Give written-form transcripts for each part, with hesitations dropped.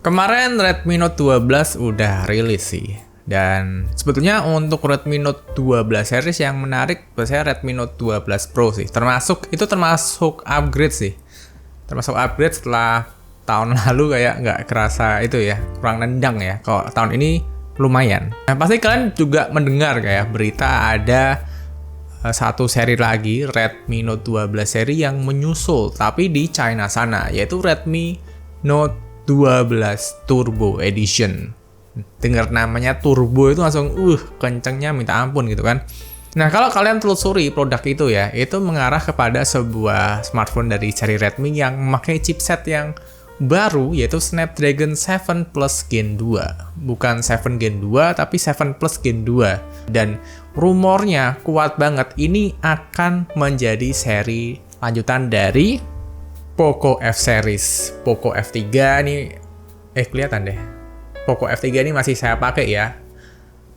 Kemarin Redmi Note 12 udah rilis sih. Dan sebetulnya untuk Redmi Note 12 series yang menarik biasanya Redmi Note 12 Pro sih. Termasuk upgrade sih. Termasuk upgrade setelah tahun lalu kayak nggak kerasa itu ya, kurang nendang ya. Kalau tahun ini lumayan. Nah, pasti kalian juga mendengar kayak berita ada satu seri lagi Redmi Note 12 seri yang menyusul tapi di China sana, yaitu Redmi Note 12 Turbo Edition. Dengar namanya Turbo itu langsung kencengnya minta ampun gitu kan. Nah, kalau kalian telusuri produk itu ya, itu mengarah kepada sebuah smartphone dari seri Redmi yang memakai chipset yang baru, yaitu Snapdragon 7 Plus Gen 2. Bukan 7 Gen 2, tapi 7 Plus Gen 2. Dan rumornya kuat banget, ini akan menjadi seri lanjutan dari Poco F series. Poco F3 nih, kelihatan deh. Poco F3 ini masih saya pakai ya.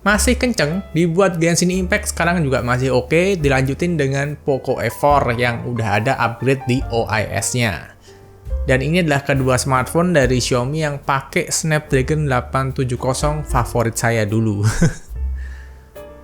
Masih kenceng, dibuat Genshin Impact sekarang juga masih oke. Dilanjutin dengan Poco F4 yang udah ada upgrade di OIS-nya. Dan ini adalah kedua smartphone dari Xiaomi yang pakai Snapdragon 870 favorit saya dulu.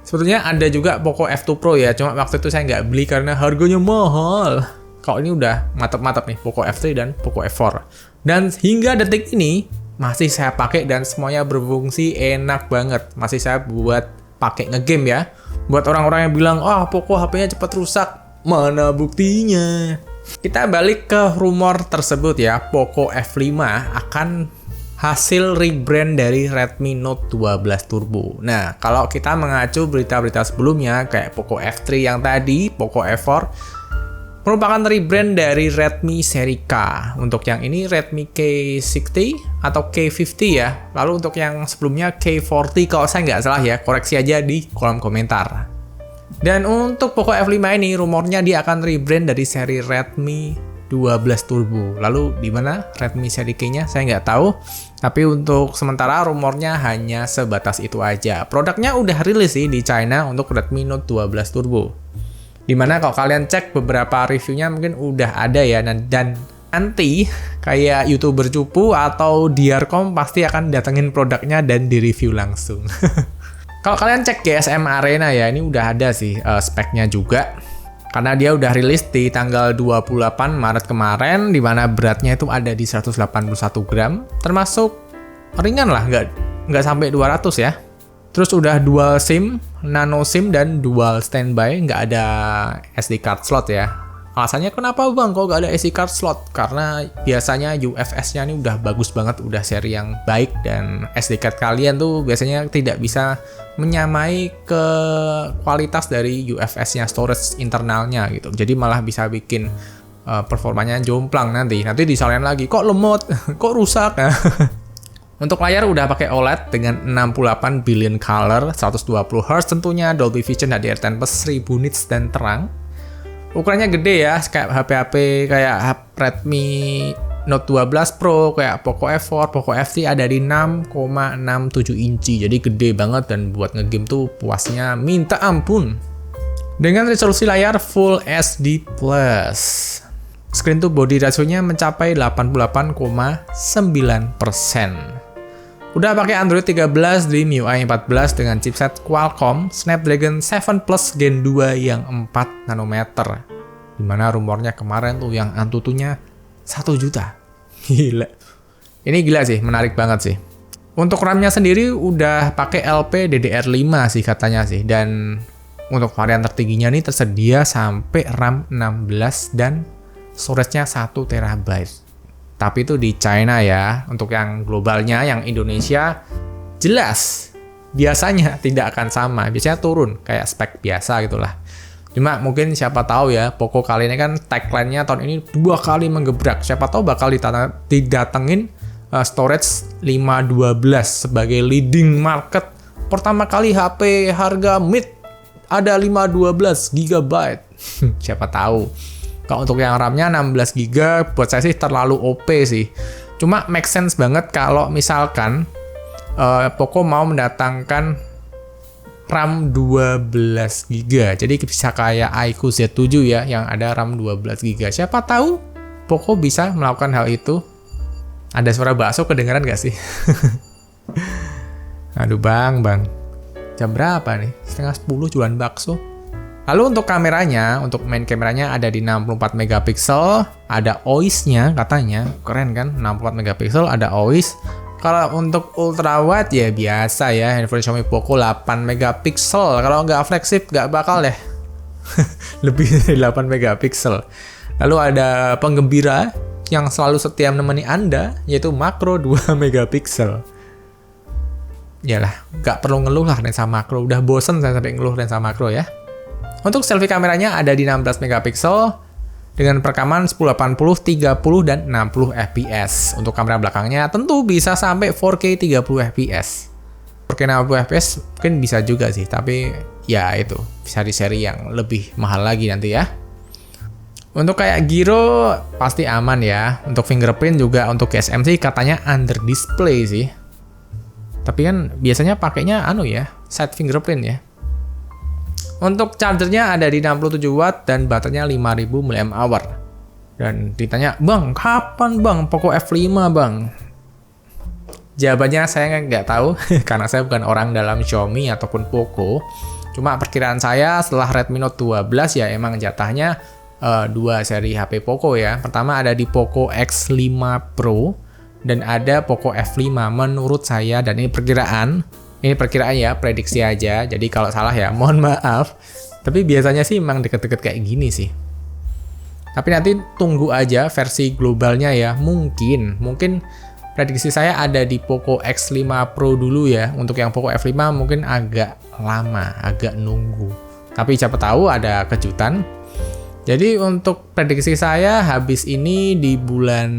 Sebetulnya ada juga Poco F2 Pro ya, cuma waktu itu saya nggak beli karena harganya mahal. Kalau ini udah mantap-mantap nih, Poco F3 dan Poco F4. Dan hingga detik ini, masih saya pakai dan semuanya berfungsi enak banget. Masih saya buat pakai ngegame ya. Buat orang-orang yang bilang, Poco HP-nya cepat rusak. Mana buktinya? Kita balik ke rumor tersebut ya, Poco F5 akan hasil rebrand dari Redmi Note 12 Turbo. Nah, kalau kita mengacu berita-berita sebelumnya, kayak Poco F3 yang tadi, Poco F4, merupakan rebrand dari Redmi seri K. Untuk yang ini Redmi K60 atau K50 ya. Lalu untuk yang sebelumnya K40 kalau saya nggak salah ya. Koreksi aja di kolom komentar. Dan untuk Poco F5 ini rumornya dia akan rebrand dari seri Redmi 12 Turbo. Lalu di mana Redmi seri K-nya saya nggak tahu. Tapi untuk sementara rumornya hanya sebatas itu aja. Produknya udah rilis sih di China untuk Redmi Note 12 Turbo. Dimana kalau kalian cek beberapa reviewnya mungkin udah ada ya, dan nanti kayak YouTuber cupu atau Diarcom pasti akan datengin produknya dan di-review langsung. Kalau kalian cek GSM Arena ya, ini udah ada sih speknya juga. Karena dia udah rilis di tanggal 28 Maret kemarin, dimana beratnya itu ada di 181 gram, termasuk ringan lah, nggak sampai 200 ya. Terus udah dual SIM, nano SIM, dan dual standby, nggak ada SD card slot ya. Alasannya kenapa bang kok nggak ada SD card slot? Karena biasanya UFS-nya ini udah bagus banget, udah seri yang baik, dan SD card kalian tuh biasanya tidak bisa menyamai ke kualitas dari UFS-nya, storage internalnya gitu. Jadi malah bisa bikin performanya jomplang nanti disalahin lagi, kok lemot, kok rusak. Untuk layar udah pakai OLED dengan 68 billion color, 120 Hz tentunya, Dolby Vision, HDR10+, 1000 nits dan terang. Ukurannya gede ya, kayak HP-HP kayak Redmi Note 12 Pro, kayak Poco F4, Poco F3 ada di 6,67 inci. Jadi gede banget dan buat ngegame tuh puasnya minta ampun. Dengan resolusi layar Full HD+. Screen to body ratio-nya mencapai 88,9%. Udah pakai Android 13 di MIUI 14 dengan chipset Qualcomm Snapdragon 7 Plus Gen 2 yang 4 nanometer. Dimana rumornya kemarin tuh yang Antutunya 1 juta. Gila. Ini gila sih, menarik banget sih. Untuk RAM-nya sendiri udah pakai LPDDR5 sih katanya sih. Dan untuk varian tertingginya nih tersedia sampai RAM 16 dan storage-nya 1 TB. Tapi itu di China ya. Untuk yang globalnya, yang Indonesia, jelas biasanya tidak akan sama. Biasanya turun, kayak spek biasa gitulah. Cuma mungkin siapa tahu ya, Poco kali ini kan tagline-nya tahun ini 2 kali menggebrak. Siapa tahu bakal didatengin storage 512 sebagai leading market. Pertama kali HP harga mid ada 512 GB. Siapa tahu. Kalau untuk yang RAM-nya 16 GB, buat saya sih terlalu OP sih. Cuma make sense banget kalau misalkan Poco mau mendatangkan RAM 12 GB. Jadi bisa kayak iQOO Z7 ya, yang ada RAM 12 GB. Siapa tahu Poco bisa melakukan hal itu. Ada suara bakso kedengeran gak sih? Aduh bang. Jam berapa nih? 9:30 jualan bakso. Lalu untuk kameranya, untuk main kameranya ada di 64 megapiksel, ada OIS-nya katanya. Keren kan? 64 megapiksel, ada OIS. Kalau untuk ultra wide ya biasa ya, handphone Xiaomi Poco 8 megapiksel. Kalau nggak flagship nggak bakal deh. Lebih dari 8 megapiksel. Lalu ada penggembira yang selalu setia menemani Anda, yaitu makro 2 megapiksel. Yalah, nggak perlu ngeluh lah lensa makro. Udah bosen saya sampai ngeluh lensa makro ya. Untuk selfie kameranya ada di 16 megapiksel dengan perekaman 1080, 30, dan 60 fps. Untuk kamera belakangnya tentu bisa sampai 4K 30 fps. 4K 60 fps mungkin bisa juga sih, tapi ya itu bisa di seri yang lebih mahal lagi nanti ya. Untuk kayak gyro pasti aman ya. Untuk fingerprint juga untuk SMC katanya under display sih. Tapi kan biasanya pakainya side fingerprint ya. Untuk chargernya ada di 67 watt dan baterainya 5000 mAh. Dan ditanya, "Bang, kapan Bang Poco F5 Bang?" Jawabannya saya nggak tahu karena saya bukan orang dalam Xiaomi ataupun Poco. Cuma perkiraan saya setelah Redmi Note 12 ya emang jatahnya 2 seri HP Poco ya. Pertama ada di Poco X5 Pro dan ada Poco F5 menurut saya, dan ini perkiraan ya, prediksi aja. Jadi kalau salah ya mohon maaf. Tapi biasanya sih emang deket-deket kayak gini sih. Tapi nanti tunggu aja versi globalnya ya. Mungkin prediksi saya ada di Poco X5 Pro dulu ya. Untuk yang Poco F5 mungkin agak lama, agak nunggu. Tapi siapa tahu ada kejutan. Jadi untuk prediksi saya habis ini di bulan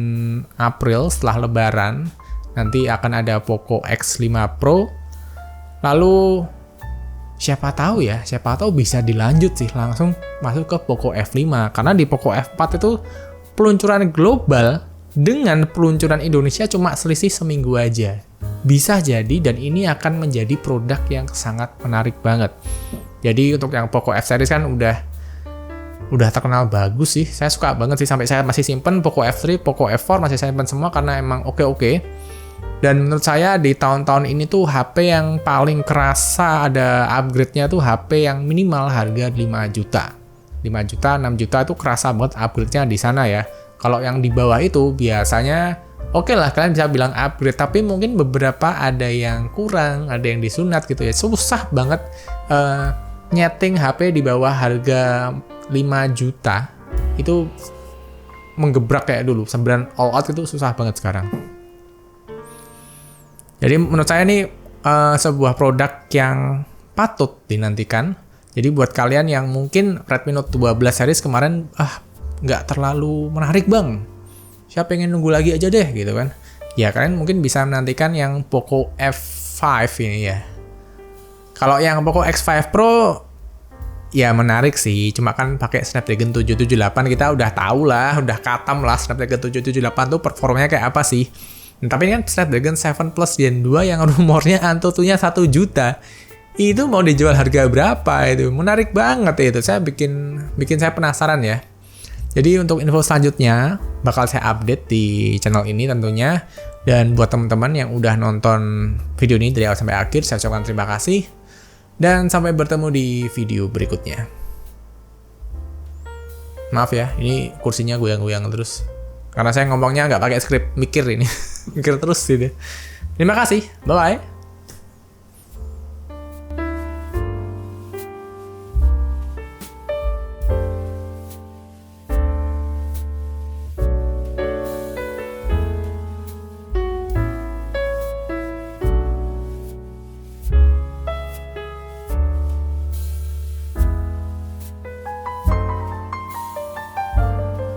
April setelah Lebaran nanti akan ada Poco X5 Pro. Lalu siapa tahu bisa dilanjut sih langsung masuk ke Poco F5. Karena di Poco F4 itu peluncuran global dengan peluncuran Indonesia cuma selisih seminggu aja. Bisa jadi dan ini akan menjadi produk yang sangat menarik banget. Jadi untuk yang Poco F series kan udah terkenal bagus sih. Saya suka banget sih, sampai saya masih simpen Poco F3, Poco F4 masih saya simpen semua karena emang oke. Dan menurut saya di tahun-tahun ini tuh HP yang paling kerasa ada upgrade-nya tuh HP yang minimal harga 5 juta. 5 juta, 6 juta itu kerasa banget upgrade-nya di sana ya. Kalau yang di bawah itu biasanya oke lah kalian bisa bilang upgrade, tapi mungkin beberapa ada yang kurang, ada yang disunat gitu ya. Susah banget nyeting HP di bawah harga 5 juta itu menggebrak kayak dulu. 9 all out itu susah banget sekarang. Jadi menurut saya ini sebuah produk yang patut dinantikan. Jadi buat kalian yang mungkin Redmi Note 12 series kemarin nggak terlalu menarik bang, saya pengen nunggu lagi aja deh gitu kan. Ya kalian mungkin bisa menantikan yang Poco F5 ini ya. Kalau yang Poco X5 Pro ya menarik sih, cuma kan pakai Snapdragon 778 kita udah tahu lah, udah katam lah Snapdragon 778 tuh performanya kayak apa sih. Tapi ini kan Snapdragon 7 Plus Gen 2 yang rumornya Antutunya 1 juta. Itu mau dijual harga berapa itu? Menarik banget itu. Saya bikin saya penasaran ya. Jadi untuk info selanjutnya bakal saya update di channel ini tentunya. Dan buat teman-teman yang udah nonton video ini dari awal sampai akhir, saya ucapkan terima kasih. Dan sampai bertemu di video berikutnya. Maaf ya, ini kursinya goyang-goyang terus. Karena saya ngomongnya nggak pakai skrip, mikir ini. Mikir terus sih deh. Terima kasih, bye-bye.